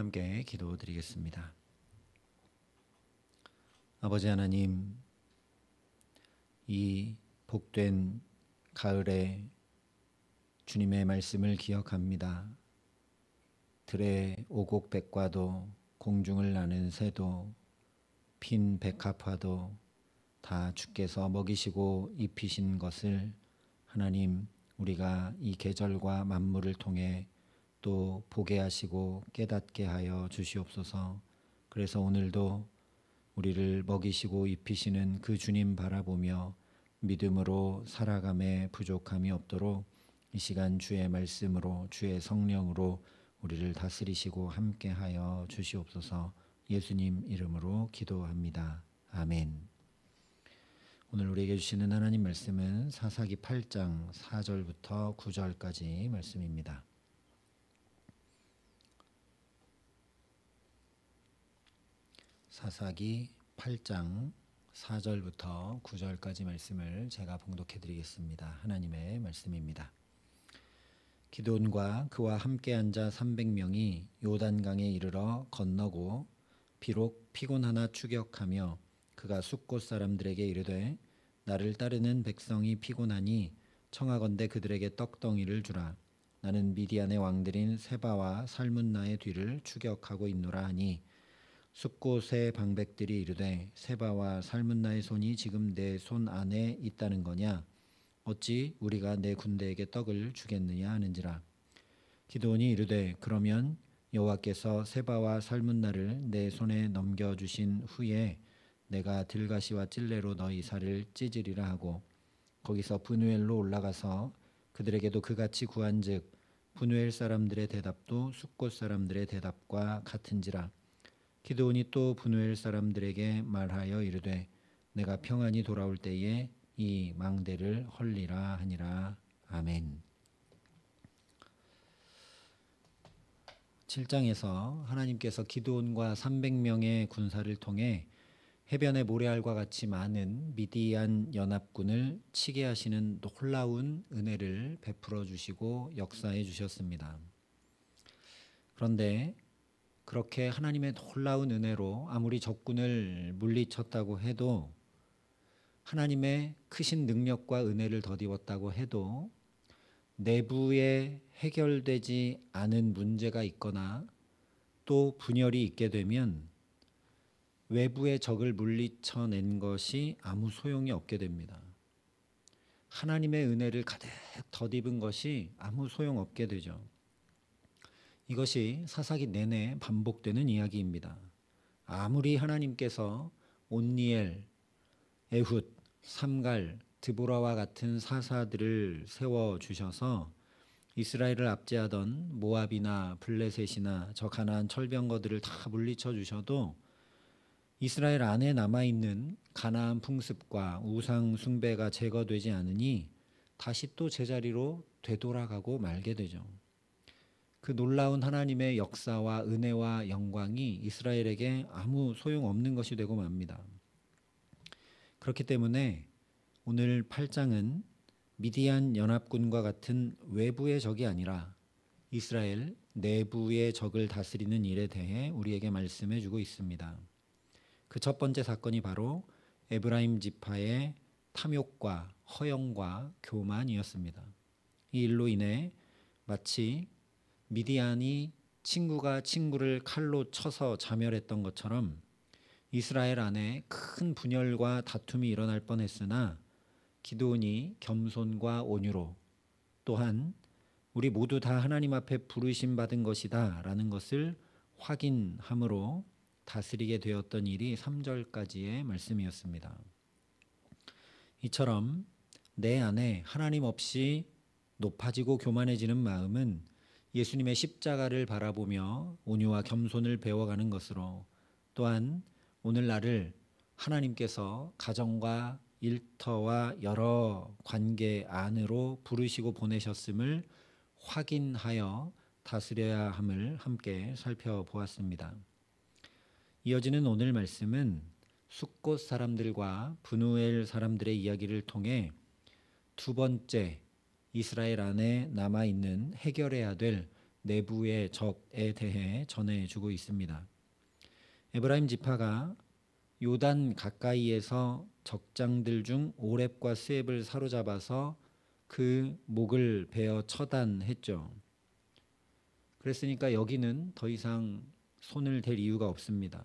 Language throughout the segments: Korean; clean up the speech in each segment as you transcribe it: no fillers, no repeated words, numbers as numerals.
함께 기도드리겠습니다. 아버지 하나님, 이 복된 가을에 주님의 말씀을 기억합니다. 들의 오곡백과도 공중을 나는 새도 핀 백합화도 다 주께서 먹이시고 입히신 것을 하나님, 우리가 이 계절과 만물을 통해 또 보게 하시고 깨닫게 하여 주시옵소서. 그래서 오늘도 우리를 먹이시고 입히시는 그 주님 바라보며 믿음으로 살아감에 부족함이 없도록 이 시간 주의 말씀으로 주의 성령으로 우리를 다스리시고 함께하여 주시옵소서. 예수님 이름으로 기도합니다. 아멘. 오늘 우리에게 주시는 하나님 말씀은 사사기 8장 4절부터 9절까지 말씀입니다. 사사기 8장 4절부터 9절까지 말씀을 제가 봉독해 드리겠습니다. 하나님의 말씀입니다. 기드온과 그와 함께 앉아 300명이 요단강에 이르러 건너고 비록 피곤하나 추격하며 그가 숫곳 사람들에게 이르되 나를 따르는 백성이 피곤하니 청하건대 그들에게 떡덩이를 주라. 나는 미디안의 왕들인 세바와 살문나의 뒤를 추격하고 있노라 하니 숫곳의 방백들이 이르되 세바와 살문나의 손이 지금 내 손 안에 있다는 거냐? 어찌 우리가 내 군대에게 떡을 주겠느냐 하는지라. 기드온이 이르되 그러면 여호와께서 세바와 살문나를 내 손에 넘겨주신 후에 내가 들가시와 찔레로 너희 살을 찢으리라 하고 거기서 브누엘로 올라가서 그들에게도 그같이 구한즉 브누엘 사람들의 대답도 숫곳 사람들의 대답과 같은지라. 기드온이 또 브누엘 사람들에게 말하여 이르되 내가 평안히 돌아올 때에 이 망대를 헐리라 하니라. 아멘. 7장에서 하나님께서 기드온과 300명의 군사를 통해 해변의 모래알과 같이 많은 미디안 연합군을 치게 하시는 놀라운 은혜를 베풀어 주시고 역사해 주셨습니다. 그런데 그렇게 하나님의 놀라운 은혜로 아무리 적군을 물리쳤다고 해도, 하나님의 크신 능력과 은혜를 덧입었다고 해도 내부에 해결되지 않은 문제가 있거나 또 분열이 있게 되면 외부의 적을 물리쳐낸 것이 아무 소용이 없게 됩니다. 하나님의 은혜를 가득 덧입은 것이 아무 소용없게 되죠. 이것이 사사기 내내 반복되는 이야기입니다. 아무리 하나님께서 온니엘, 에훗, 삼갈, 드보라와 같은 사사들을 세워주셔서 이스라엘을 압제하던 모압이나 블레셋이나 저 가나안 철병거들을 다 물리쳐 주셔도 이스라엘 안에 남아있는 가나안 풍습과 우상 숭배가 제거되지 않으니 다시 또 제자리로 되돌아가고 말게 되죠. 그 놀라운 하나님의 역사와 은혜와 영광이 이스라엘에게 아무 소용없는 것이 되고 맙니다. 그렇기 때문에 오늘 8장은 미디안 연합군과 같은 외부의 적이 아니라 이스라엘 내부의 적을 다스리는 일에 대해 우리에게 말씀해 주고 있습니다. 그 첫 번째 사건이 바로 에브라임 지파의 탐욕과 허영과 교만이었습니다. 이 일로 인해 마치 미디안이 친구가 친구를 칼로 쳐서 자멸했던 것처럼 이스라엘 안에 큰 분열과 다툼이 일어날 뻔했으나 기드온이 겸손과 온유로, 또한 우리 모두 다 하나님 앞에 부르심 받은 것이다 라는 것을 확인함으로 다스리게 되었던 일이 3절까지의 말씀이었습니다. 이처럼 내 안에 하나님 없이 높아지고 교만해지는 마음은 예수님의 십자가를 바라보며 온유와 겸손을 배워가는 것으로, 또한 오늘날을 하나님께서 가정과 일터와 여러 관계 안으로 부르시고 보내셨음을 확인하여 다스려야 함을 함께 살펴보았습니다. 이어지는 오늘 말씀은 숫곳 사람들과 브누엘 사람들의 이야기를 통해 두 번째 이스라엘 안에 남아있는 해결해야 될 내부의 적에 대해 전해주고 있습니다. 에브라임 지파가 요단 가까이에서 적장들 중 오렙과 스웹을 사로잡아서 그 목을 베어 처단했죠. 그랬으니까 여기는 더 이상 손을 댈 이유가 없습니다.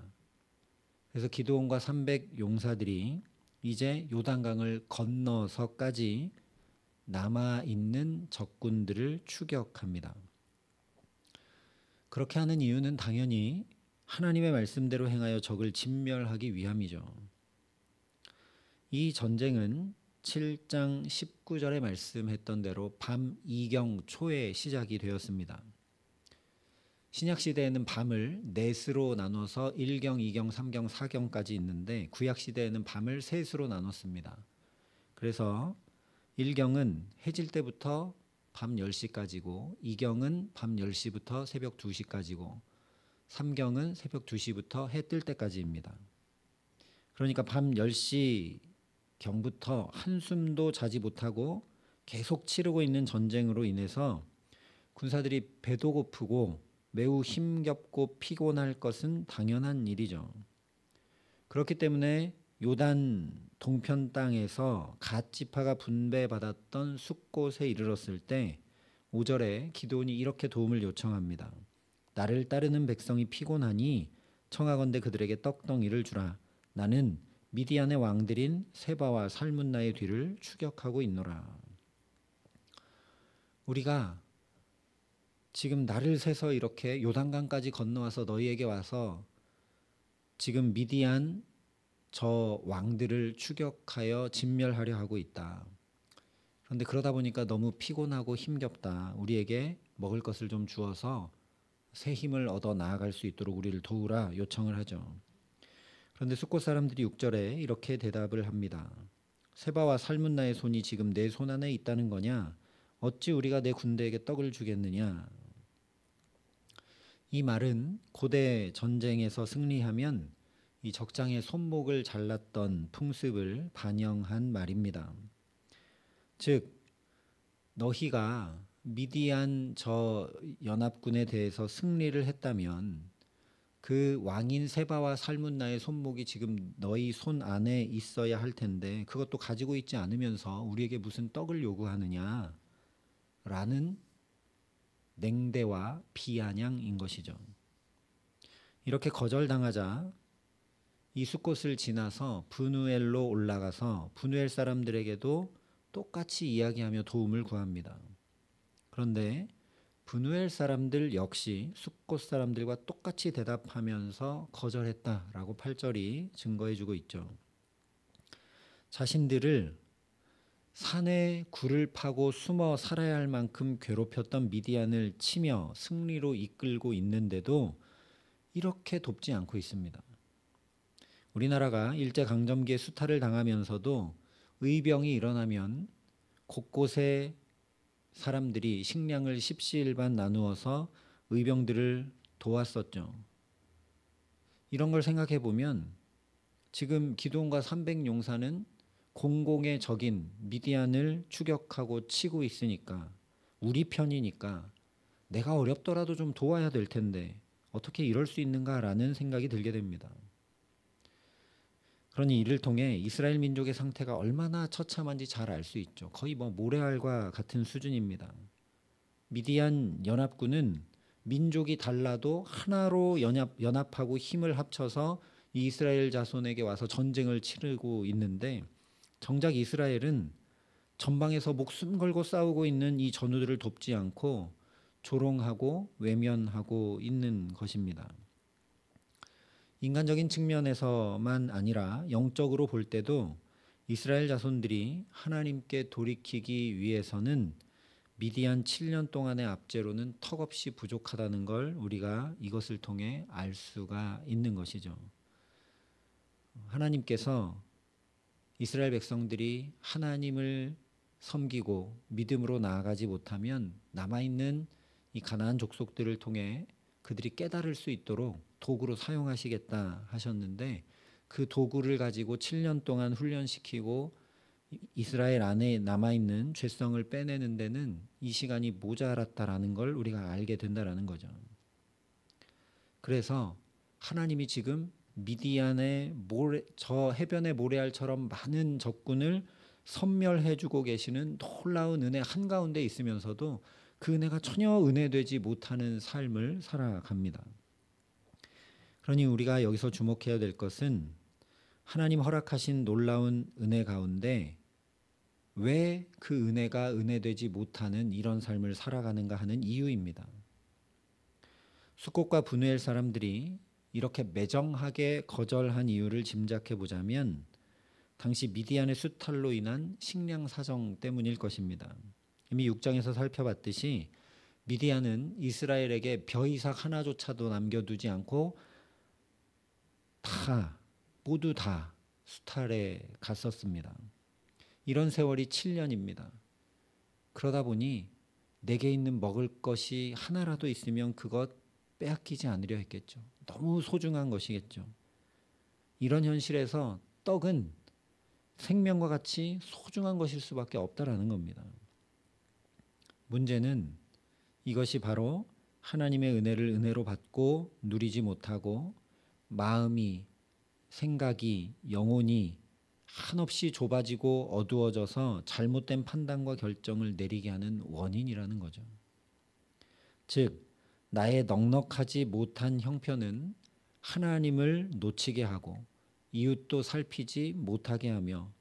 그래서 기드온과 300 용사들이 이제 요단강을 건너서까지 남아있는 적군들을 추격합니다. 그렇게 하는 이유는 당연히 하나님의 말씀대로 행하여 적을 진멸하기 위함이죠. 이 전쟁은 7장 19절에 말씀했던 대로 밤 2경 초에 시작이 되었습니다. 신약시대에는 밤을 넷으로 나눠서 1경, 2경, 3경, 4경까지 있는데 구약시대에는 밤을 셋으로 나눴습니다. 그래서 1경은 해질 때부터 밤 10시까지고 2경은 밤 10시부터 새벽 2시까지고 3경은 새벽 2시부터 해 뜰 때까지입니다. 그러니까 밤 10시경부터 한숨도 자지 못하고 계속 치르고 있는 전쟁으로 인해서 군사들이 배도 고프고 매우 힘겹고 피곤할 것은 당연한 일이죠. 그렇기 때문에 요단 동편 땅에서 갓 지파가 분배받았던 숫곳에 이르렀을 때 5절에 기드온이 이렇게 도움을 요청합니다. 나를 따르는 백성이 피곤하니 청하건대 그들에게 떡덩이를 주라. 나는 미디안의 왕들인 세바와 살문나의 뒤를 추격하고 있노라. 우리가 지금 날을 새서 이렇게 요단강까지 건너와서 너희에게 와서 지금 미디안 저 왕들을 추격하여 진멸하려 하고 있다. 그런데 그러다 보니까 너무 피곤하고 힘겹다. 우리에게 먹을 것을 좀 주어서 새 힘을 얻어 나아갈 수 있도록 우리를 도우라 요청을 하죠. 그런데 숫곳 사람들이 6절에 이렇게 대답을 합니다. 세바와 살문나의 손이 지금 내 손 안에 있다는 거냐? 어찌 우리가 내 군대에게 떡을 주겠느냐? 이 말은 고대 전쟁에서 승리하면 이 적장의 손목을 잘랐던 풍습을 반영한 말입니다. 즉 너희가 미디안 저 연합군에 대해서 승리를 했다면 그 왕인 세바와 살문나의 손목이 지금 너희 손 안에 있어야 할 텐데 그것도 가지고 있지 않으면서 우리에게 무슨 떡을 요구하느냐 라는 냉대와 비아냥인 것이죠. 이렇게 거절당하자 이 숫곳을 지나서 브누엘로 올라가서 브누엘 사람들에게도 똑같이 이야기하며 도움을 구합니다. 그런데 브누엘 사람들 역시 숫곳 사람들과 똑같이 대답하면서 거절했다라고 8절이 증거해주고 있죠. 자신들을 산에 굴을 파고 숨어 살아야 할 만큼 괴롭혔던 미디안을 치며 승리로 이끌고 있는데도 이렇게 돕지 않고 있습니다. 우리나라가 일제강점기에 수탈을 당하면서도 의병이 일어나면 곳곳에 사람들이 식량을 십시일반 나누어서 의병들을 도왔었죠. 이런 걸 생각해 보면 지금 기드온과 300 용사는 공공의 적인 미디안을 추격하고 치고 있으니까 우리 편이니까 내가 어렵더라도 좀 도와야 될 텐데 어떻게 이럴 수 있는가라는 생각이 들게 됩니다. 그러니 이를 통해 이스라엘 민족의 상태가 얼마나 처참한지 잘 알 수 있죠. 거의 모래알과 같은 수준입니다. 미디안 연합군은 민족이 달라도 하나로 연합하고 힘을 합쳐서 이 이스라엘 자손에게 와서 전쟁을 치르고 있는데 정작 이스라엘은 전방에서 목숨 걸고 싸우고 있는 이 전우들을 돕지 않고 조롱하고 외면하고 있는 것입니다. 인간적인 측면에서만 아니라 영적으로 볼 때도 이스라엘 자손들이 하나님께 돌이키기 위해서는 미디안 7년 동안의 압제로는 턱없이 부족하다는 걸 우리가 이것을 통해 알 수가 있는 것이죠. 하나님께서 이스라엘 백성들이 하나님을 섬기고 믿음으로 나아가지 못하면 남아있는 이 가나안 족속들을 통해 그들이 깨달을 수 있도록 도구로 사용하시겠다 하셨는데 그 도구를 가지고 7년 동안 훈련시키고 이스라엘 안에 남아있는 죄성을 빼내는 데는 이 시간이 모자랐다라는 걸 우리가 알게 된다라는 거죠. 그래서 하나님이 지금 미디안의 저 해변의 모래알처럼 많은 적군을 섬멸해주고 계시는 놀라운 은혜 한가운데 있으면서도 그 은혜가 전혀 은혜되지 못하는 삶을 살아갑니다. 그러니 우리가 여기서 주목해야 될 것은 하나님 허락하신 놀라운 은혜 가운데 왜 그 은혜가 은혜되지 못하는 이런 삶을 살아가는가 하는 이유입니다. 숫곳과 브누엘 사람들이 이렇게 매정하게 거절한 이유를 짐작해 보자면 당시 미디안의 수탈로 인한 식량 사정 때문일 것입니다. 이미 6장에서 살펴봤듯이 미디안은 이스라엘에게 벼 이삭 하나조차도 남겨두지 않고 모두 다 수탈에 갔었습니다. 이런 세월이 7년입니다. 그러다 보니 내게 있는 먹을 것이 하나라도 있으면 그것 빼앗기지 않으려 했겠죠. 너무 소중한 것이겠죠. 이런 현실에서 떡은 생명과 같이 소중한 것일 수밖에 없다라는 겁니다. 문제는 이것이 바로 하나님의 은혜를 은혜로 받고 누리지 못하고 마음이, 생각이, 영혼이 한없이 좁아지고 어두워져서 잘못된 판단과 결정을 내리게 하는 원인이라는 거죠. 즉 나의 넉넉하지 못한 형편은 하나님을 놓치게 하고 이웃도 살피지 못하게 하며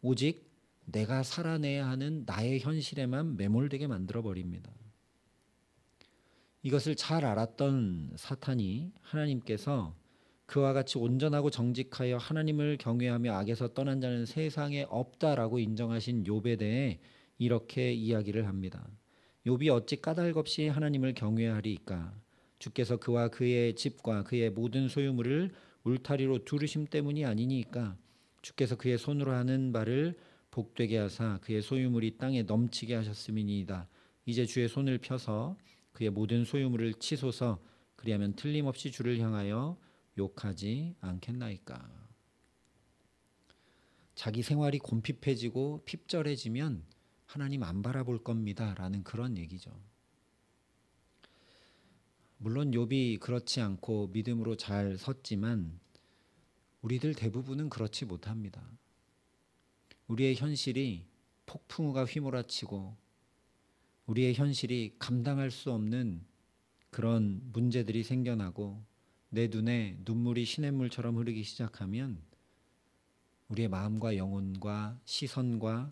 오직 내가 살아내야 하는 나의 현실에만 매몰되게 만들어 버립니다. 이것을 잘 알았던 사탄이 하나님께서 그와 같이 온전하고 정직하여 하나님을 경외하며 악에서 떠난 자는 세상에 없다라고 인정하신 욥에 대해 이렇게 이야기를 합니다. 욥이 어찌 까닭없이 하나님을 경외하리이까? 주께서 그와 그의 집과 그의 모든 소유물을 울타리로 두르심 때문이 아니니까? 주께서 그의 손으로 하는 바를 복되게 하사 그의 소유물이 땅에 넘치게 하셨음이니이다. 이제 주의 손을 펴서 그의 모든 소유물을 치소서. 그리하면 틀림없이 주를 향하여 욕하지 않겠나이까? 자기 생활이 곰핍해지고 핍절해지면 하나님 안 바라볼 겁니다 라는 그런 얘기죠. 물론 욥이 그렇지 않고 믿음으로 잘 섰지만 우리들 대부분은 그렇지 못합니다. 우리의 현실이 폭풍우가 휘몰아치고 우리의 현실이 감당할 수 없는 그런 문제들이 생겨나고 내 눈에 눈물이 시냇물처럼 흐르기 시작하면 우리의 마음과 영혼과 시선과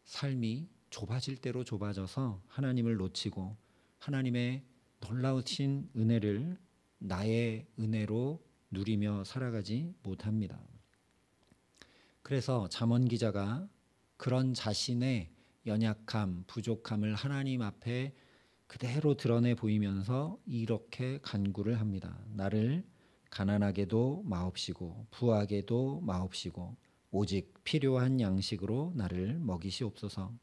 삶이 좁아질 대로 좁아져서 하나님을 놓치고 하나님의 놀라우신 은혜를 나의 은혜로 누리며 살아가지 못합니다. 그래서 잠언 기자가 그런 자신의 연약함, 부족함을 하나님 앞에 그대로 드러내 보이면서 이렇게 간구를 합니다. 나를 가난하게도 마옵시고 부하게도 마옵시고 오직 필요한 양식으로 나를 먹이시옵소서.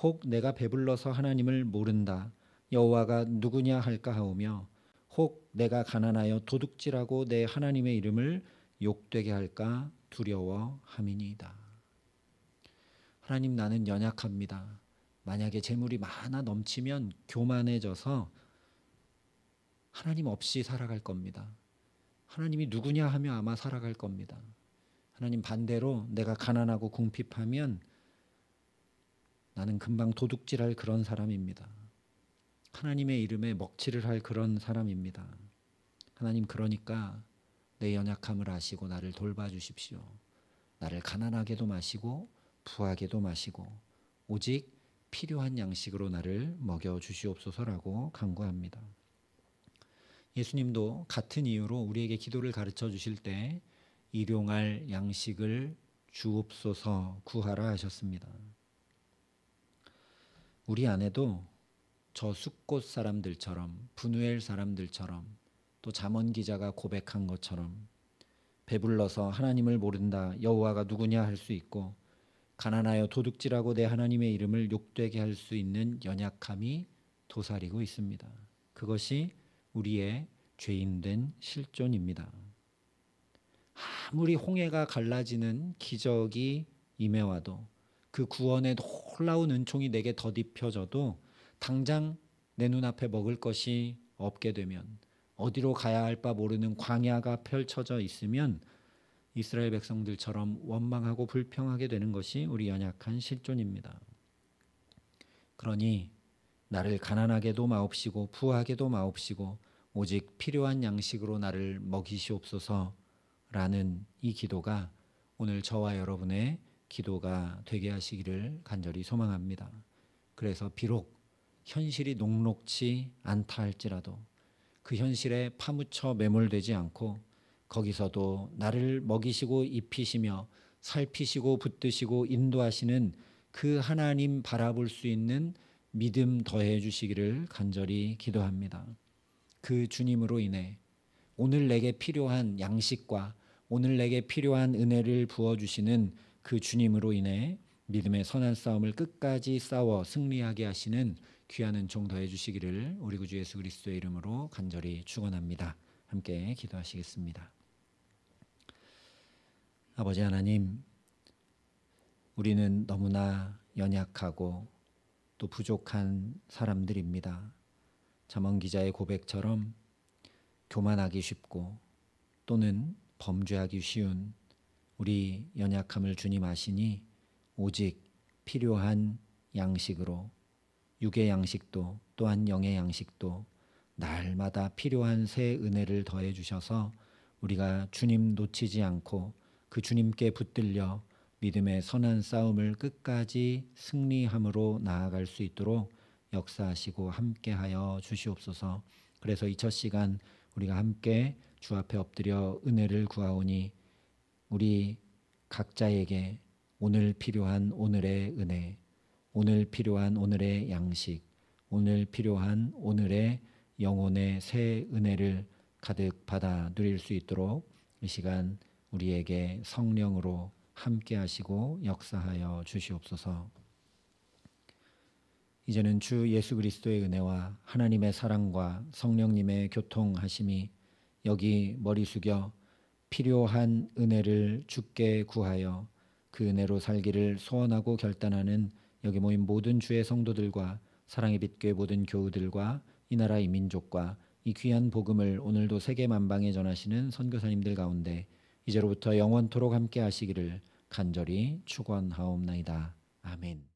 혹 내가 배불러서 하나님을 모른다. 여호와가 누구냐 할까 하오며 혹 내가 가난하여 도둑질하고 내 하나님의 이름을 욕되게 할까 두려워함이니이다. 하나님, 나는 연약합니다. 만약에 재물이 많아 넘치면 교만해져서 하나님 없이 살아갈 겁니다. 하나님이 누구냐 하며 아마 살아갈 겁니다. 하나님, 반대로 내가 가난하고 궁핍하면 나는 금방 도둑질할 그런 사람입니다. 하나님의 이름에 먹칠을 할 그런 사람입니다. 하나님, 그러니까 내 연약함을 아시고 나를 돌봐주십시오. 나를 가난하게도 마시고 부하게도 마시고 오직 필요한 양식으로 나를 먹여주시옵소서라고 간구합니다. 예수님도 같은 이유로 우리에게 기도를 가르쳐 주실 때 일용할 양식을 주옵소서 구하라 하셨습니다. 우리 안에도 저 숫곳 사람들처럼 브누엘 사람들처럼 또 잠언 기자가 고백한 것처럼 배불러서 하나님을 모른다, 여호와가 누구냐 할 수 있고 가난하여 도둑질하고 내 하나님의 이름을 욕되게 할 수 있는 연약함이 도사리고 있습니다. 그것이 우리의 죄인된 실존입니다. 아무리 홍해가 갈라지는 기적이 임해와도 그 구원의 놀라운 은총이 내게 덧입혀져도 당장 내 눈앞에 먹을 것이 없게 되면, 어디로 가야 할 바 모르는 광야가 펼쳐져 있으면 이스라엘 백성들처럼 원망하고 불평하게 되는 것이 우리 연약한 실존입니다. 그러니 나를 가난하게도 마옵시고 부하게도 마옵시고 오직 필요한 양식으로 나를 먹이시옵소서라는 이 기도가 오늘 저와 여러분의 기도가 되게 하시기를 간절히 소망합니다. 그래서 비록 현실이 녹록지 않다 할지라도 그 현실에 파묻혀 매몰되지 않고 거기서도 나를 먹이시고 입히시며 살피시고 붙드시고 인도하시는 그 하나님 바라볼 수 있는 믿음 더해 주시기를 간절히 기도합니다. 그 주님으로 인해 오늘 내게 필요한 양식과 오늘 내게 필요한 은혜를 부어주시는 그 주님으로 인해 믿음의 선한 싸움을 끝까지 싸워 승리하게 하시는 귀한 은총 더해 주시기를 우리 구주 예수 그리스도의 이름으로 간절히 축원합니다. 함께 기도하시겠습니다. 아버지 하나님, 우리는 너무나 연약하고 또 부족한 사람들입니다. 잠언 기자의 고백처럼 교만하기 쉽고 또는 범죄하기 쉬운 우리 연약함을 주님 아시니 오직 필요한 양식으로, 육의 양식도 또한 영의 양식도 날마다 필요한 새 은혜를 더해 주셔서 우리가 주님 놓치지 않고 그 주님께 붙들려 믿음의 선한 싸움을 끝까지 승리함으로 나아갈 수 있도록 역사하시고 함께하여 주시옵소서. 그래서 이 첫 시간 우리가 함께 주 앞에 엎드려 은혜를 구하오니 우리 각자에게 오늘 필요한 오늘의 은혜, 오늘 필요한 오늘의 양식, 오늘 필요한 오늘의 영혼의 새 은혜를 가득 받아 누릴 수 있도록 이 시간 우리에게 성령으로 함께 하시고 역사하여 주시옵소서. 이제는 주 예수 그리스도의 은혜와 하나님의 사랑과 성령님의 교통하심이 여기 머리 숙여 필요한 은혜를 주께 구하여 그 은혜로 살기를 소원하고 결단하는 여기 모인 모든 주의 성도들과 사랑의 빛교회 모든 교우들과 이 나라 이 민족과 이 귀한 복음을 오늘도 세계 만방에 전하시는 선교사님들 가운데 이제로부터 영원토록 함께 하시기를 간절히 축원하옵나이다. 아멘.